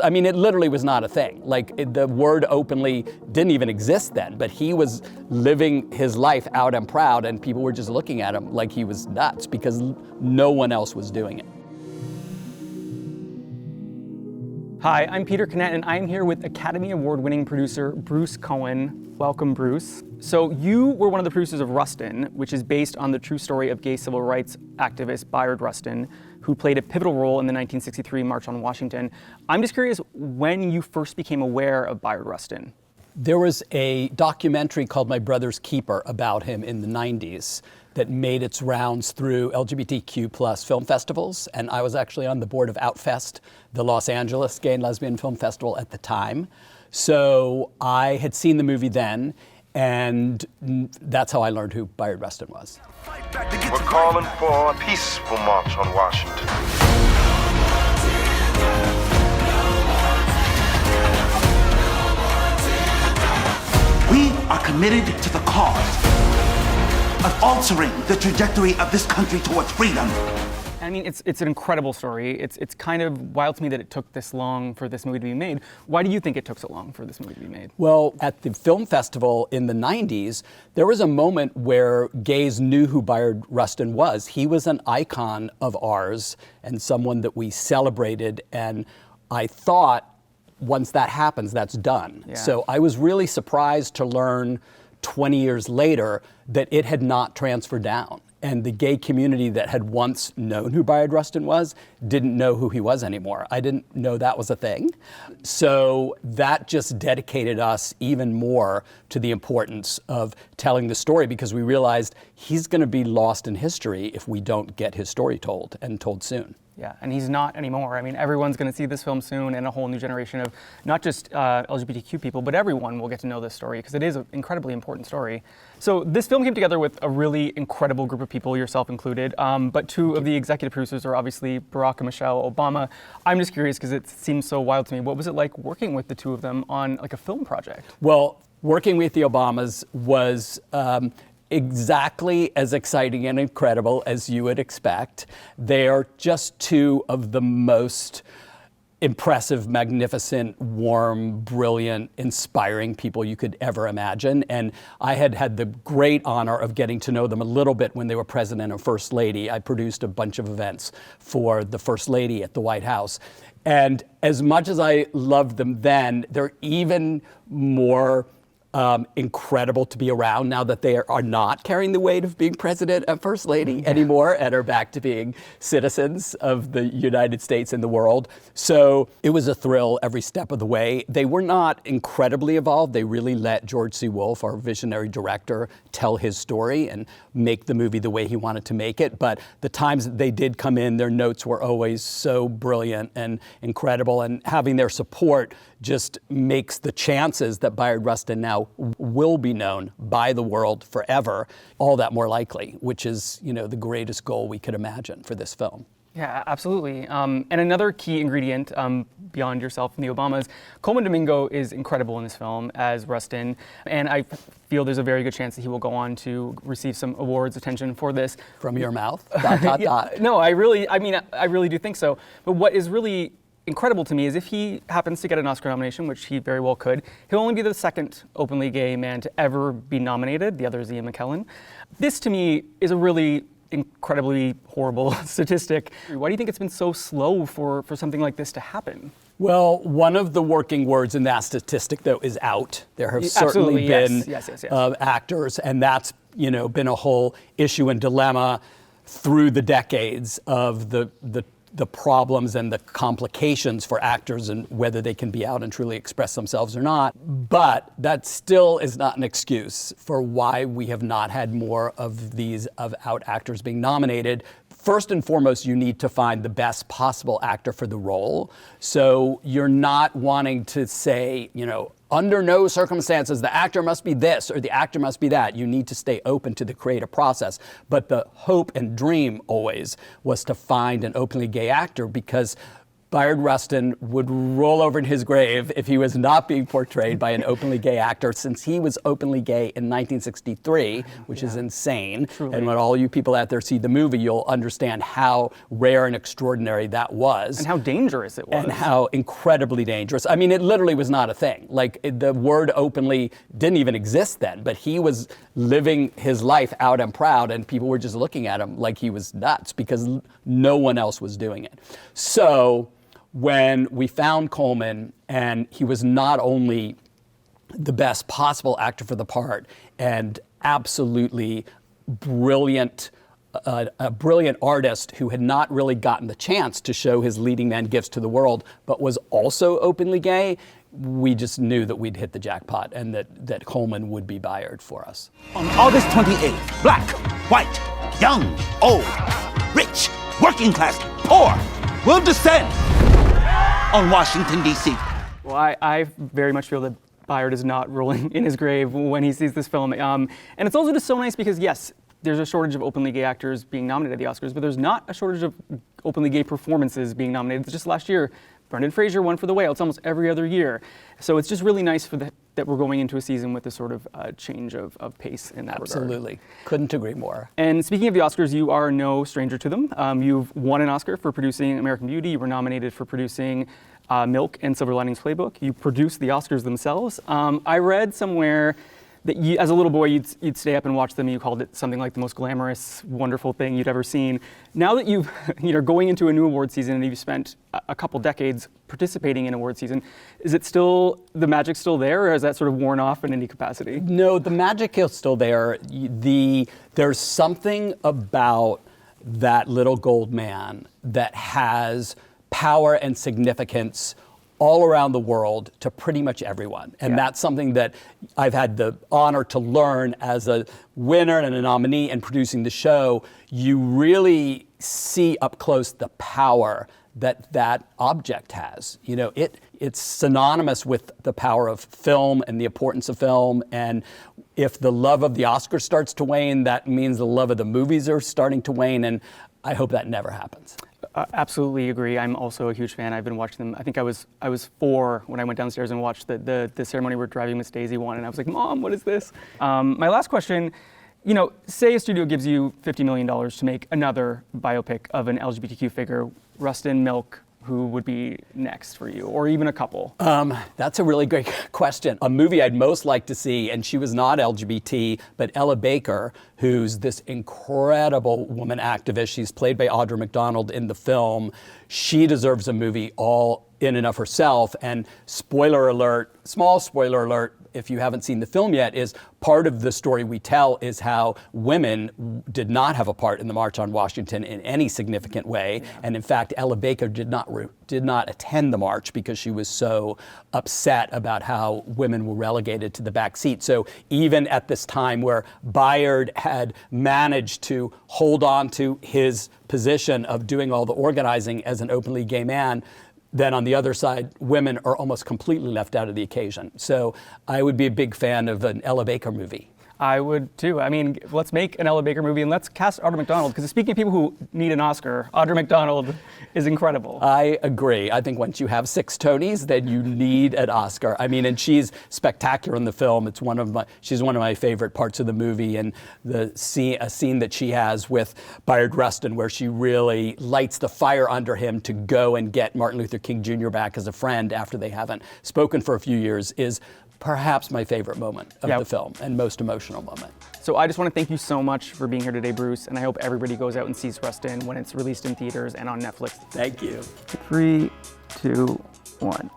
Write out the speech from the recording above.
I mean, it literally was not a thing. The word openly didn't even exist then, but he was living his life out and proud, and people were just looking at him like he was nuts because no one else was doing it. Hi, I'm Peter Kinnett, and I'm here with Academy Award-winning producer Bruce Cohen. Welcome, Bruce. So you were one of the producers of Rustin, which is based on the true story of gay civil rights activist Bayard Rustin, who played a pivotal role in the 1963 March on Washington. I'm just curious when you first became aware of Bayard Rustin. There was a documentary called My Brother's Keeper about him in the 90s that made its rounds through LGBTQ plus film festivals. And I was actually on the board of Outfest, the Los Angeles Gay and Lesbian Film Festival at the time. So I had seen the movie then, and that's how I learned who Bayard Rustin was. We're calling for a peaceful march on Washington. We are committed to the cause of altering the trajectory of this country towards freedom. I mean, it's an incredible story. It's kind of wild to me that it took this long for this movie to be made. Why do you think it took so long for this movie to be made? Well, at the film festival in the 90s, there was a moment where gays knew who Bayard Rustin was. He was an icon of ours and someone that we celebrated, and I thought once that happens, that's done. Yeah. So I was really surprised to learn 20 years later that it had not transferred down. And the gay community that had once known who Bayard Rustin was didn't know who he was anymore. I didn't know that was a thing. So that just dedicated us even more to the importance of telling the story, because we realized he's going to be lost in history if we don't get his story told, and told soon. Yeah, and he's not anymore. I mean, everyone's going to see this film soon, and a whole new generation of not just LGBTQ people, but everyone will get to know this story, because it is an incredibly important story. So this film came together with a really incredible group of people, yourself included, but two of the executive producers are obviously Barack and Michelle Obama. I'm just curious, because it seems so wild to me. What was it like working with the two of them on like a film project? Well, working with the Obamas was exactly as exciting and incredible as you would expect. They are just two of the most impressive, magnificent, warm, brilliant, inspiring people you could ever imagine. And I had had the great honor of getting to know them a little bit when they were president and first lady. I produced a bunch of events for the first lady at the White House. And as much as I loved them then, they're even more incredible to be around now that they are not carrying the weight of being president and first lady anymore, and are back to being citizens of the United States and the world. So it was a thrill every step of the way. They were not incredibly involved. They really let George C. Wolfe, our visionary director, tell his story and make the movie the way he wanted to make it. But the times that they did come in, their notes were always so brilliant and incredible, and having their support just makes the chances that Bayard Rustin now will be known by the world forever all that more likely, which is, the greatest goal we could imagine for this film. Yeah, absolutely. And another key ingredient beyond yourself and the Obamas, Colman Domingo is incredible in this film as Rustin, and I feel there's a very good chance that he will go on to receive some awards attention for this. From your mouth? ... No, I really do think so. But what is really incredible to me is if he happens to get an Oscar nomination, which he very well could, he'll only be the second openly gay man to ever be nominated. The other is Ian McKellen. This, to me, is a really incredibly horrible statistic. Why do you think it's been so slow for something like this to happen? Well, one of the working words in that statistic, though, is out. There have certainly been actors, and that's been a whole issue and dilemma through the decades of the problems and the complications for actors and whether they can be out and truly express themselves or not. But that still is not an excuse for why we have not had more of these out actors being nominated. First and foremost, you need to find the best possible actor for the role. So you're not wanting to say, under no circumstances, the actor must be this or the actor must be that. You need to stay open to the creative process. But the hope and dream always was to find an openly gay actor, because Bayard Rustin would roll over in his grave if he was not being portrayed by an openly gay actor, since he was openly gay in 1963, which is insane. Truly. And when all you people out there see the movie, you'll understand how rare and extraordinary that was. And how dangerous it was. And how incredibly dangerous. I mean, it literally was not a thing. Like, the word openly didn't even exist then, but he was living his life out and proud, and people were just looking at him like he was nuts because no one else was doing it. So when we found Colman, and he was not only the best possible actor for the part and absolutely brilliant, a brilliant artist who had not really gotten the chance to show his leading man gifts to the world, but was also openly gay, we just knew that we'd hit the jackpot and that Colman would be Bayard for us. On August 28th, black, white, young, old, rich, working class, poor will descend on Washington, D.C. Well, I very much feel that Bayard is not rolling in his grave when he sees this film. And it's also just so nice because, yes, there's a shortage of openly gay actors being nominated at the Oscars, but there's not a shortage of openly gay performances being nominated. Just last year, Brendan Fraser won for The Whale. It's almost every other year. So it's just really nice that we're going into a season with this sort of change of pace in that regard. Absolutely. Couldn't agree more. And speaking of the Oscars, you are no stranger to them. You've won an Oscar for producing American Beauty. You were nominated for producing Milk and Silver Linings Playbook. You produced the Oscars themselves. I read somewhere that you, as a little boy, you'd stay up and watch them, and you called it something like the most glamorous, wonderful thing you'd ever seen. Now that you're going into a new award season and you've spent a couple decades participating in award season, is it still, the magic still there, or has that sort of worn off in any capacity? No, the magic is still there. There's something about that little gold man that has power and significance all around the world to pretty much everyone. And that's something that I've had the honor to learn as a winner and a nominee and producing the show. You really see up close the power that object has. You know, it's synonymous with the power of film and the importance of film. And if the love of the Oscars starts to wane, that means the love of the movies are starting to wane. And I hope that never happens. Absolutely agree. I'm also a huge fan. I've been watching them. I think I was 4 when I went downstairs and watched the ceremony where Driving Miss Daisy won, and I was like, Mom, what is this? My last question, you know, say a studio gives you $50 million to make another biopic of an LGBTQ figure, Rustin, Milk, who would be next for you, or even a couple? That's a really great question. A movie I'd most like to see, and she was not LGBT, but Ella Baker, who's this incredible woman activist. She's played by Audra McDonald in the film. She deserves a movie all in and of herself. And spoiler alert, small spoiler alert, if you haven't seen the film yet, is part of the story we tell is how women did not have a part in the March on Washington in any significant way. Yeah. And in fact, Ella Baker did not attend the march because she was so upset about how women were relegated to the back seat. So even at this time where Bayard had managed to hold on to his position of doing all the organizing as an openly gay man, then on the other side, women are almost completely left out of the occasion. So I would be a big fan of an Ella Baker movie. I would too. I mean, let's make an Ella Baker movie and let's cast Audra McDonald, because speaking of people who need an Oscar, Audra McDonald is incredible. I agree. I think once you have 6 Tonys, then you need an Oscar. I mean, and she's spectacular in the film. She's one of my favorite parts of the movie, and a scene that she has with Bayard Rustin where she really lights the fire under him to go and get Martin Luther King Jr. back as a friend after they haven't spoken for a few years is perhaps my favorite moment of the film and most emotional moment. So I just want to thank you so much for being here today, Bruce, and I hope everybody goes out and sees Rustin when it's released in theaters and on Netflix. Thank you. 3, 2, 1.